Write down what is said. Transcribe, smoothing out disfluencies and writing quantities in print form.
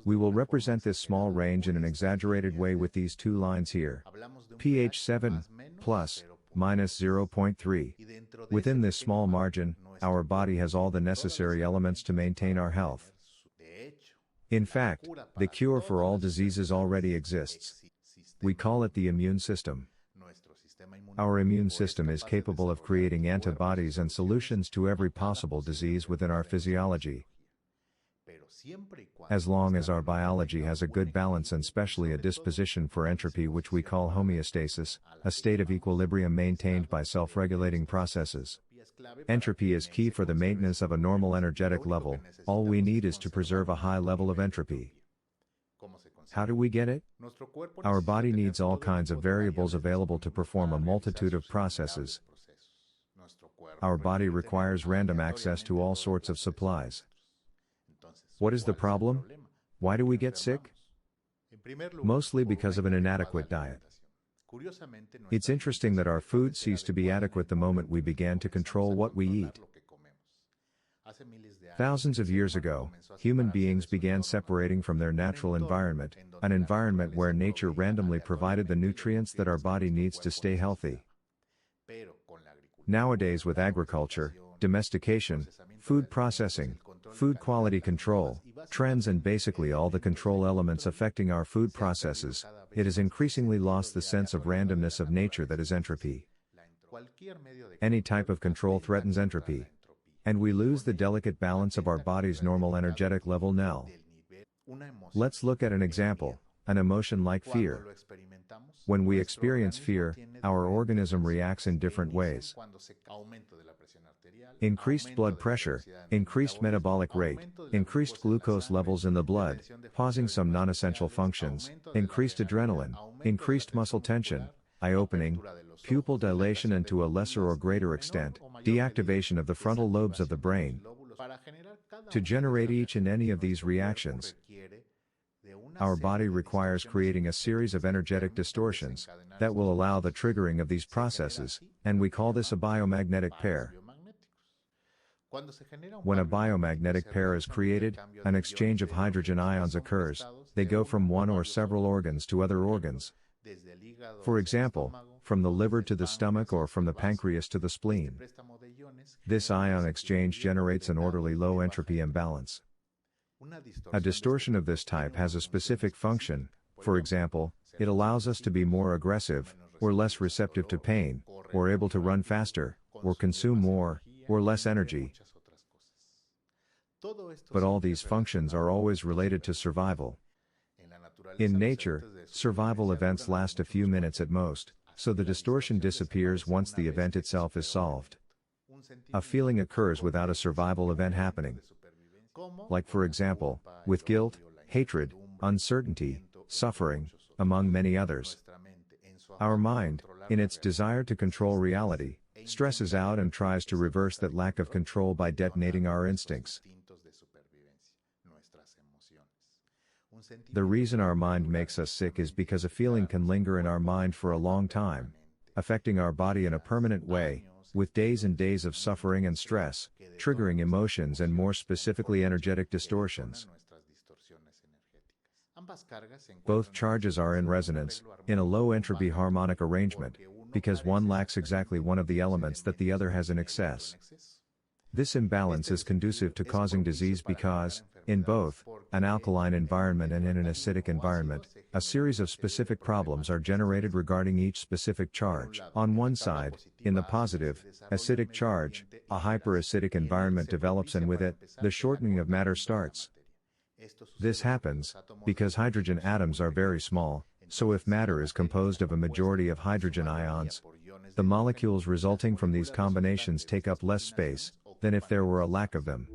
We will represent this small range in an exaggerated way with these two lines here. pH 7, plus, minus 0.3. Within this small margin, our body has all the necessary elements to maintain our health. In fact, the cure for all diseases already exists. We call it the immune system. Our immune system is capable of creating antibodies and solutions to every possible disease within our physiology. As long as our biology has a good balance and especially a disposition for entropy, which we call homeostasis, a state of equilibrium maintained by self-regulating processes. Entropy is key for the maintenance of a normal energetic level. All we need is to preserve a high level of entropy. How do we get it? Our body needs all kinds of variables available to perform a multitude of processes. Our body requires random access to all sorts of supplies. What is the problem? Why do we get sick? Mostly because of an inadequate diet. It's interesting that our food ceased to be adequate the moment we began to control what we eat. Thousands of years ago, human beings began separating from their natural environment, an environment where nature randomly provided the nutrients that our body needs to stay healthy. Nowadays, with agriculture, domestication, food processing, food quality control, trends and basically all the control elements affecting our food processes, it has increasingly lost the sense of randomness of nature that is entropy. Any type of control threatens entropy. And we lose the delicate balance of our body's normal energetic level now. Let's look at an example, an emotion like fear. When we experience fear, our organism reacts in different ways. Increased blood pressure, increased metabolic rate, increased glucose levels in the blood, pausing some non-essential functions, increased adrenaline, increased muscle tension, eye-opening, pupil dilation and to a lesser or greater extent, deactivation of the frontal lobes of the brain. To generate each and any of these reactions, our body requires creating a series of energetic distortions that will allow the triggering of these processes, and we call this a biomagnetic pair. When a biomagnetic pair is created, an exchange of hydrogen ions occurs. They go from one or several organs to other organs. For example, from the liver to the stomach or from the pancreas to the spleen. This ion exchange generates an orderly low entropy imbalance. A distortion of this type has a specific function. For example, it allows us to be more aggressive, or less receptive to pain, or able to run faster, or consume more, or less energy. But all these functions are always related to survival. In nature, survival events last a few minutes at most, so the distortion disappears once the event itself is solved. A feeling occurs without a survival event happening. Like for example, with guilt, hatred, uncertainty, suffering, among many others. Our mind, in its desire to control reality, stresses out and tries to reverse that lack of control by detonating our instincts. The reason our mind makes us sick is because a feeling can linger in our mind for a long time, affecting our body in a permanent way, with days and days of suffering and stress, triggering emotions and more specifically energetic distortions. Both charges are in resonance, in a low entropy harmonic arrangement, because one lacks exactly one of the elements that the other has in excess. This imbalance is conducive to causing disease because, in both an alkaline environment and in an acidic environment, a series of specific problems are generated regarding each specific charge. On one side, in the positive, acidic charge, a hyperacidic environment develops and with it, the shortening of matter starts. This happens because hydrogen atoms are very small, so if matter is composed of a majority of hydrogen ions, the molecules resulting from these combinations take up less space than if there were a lack of them.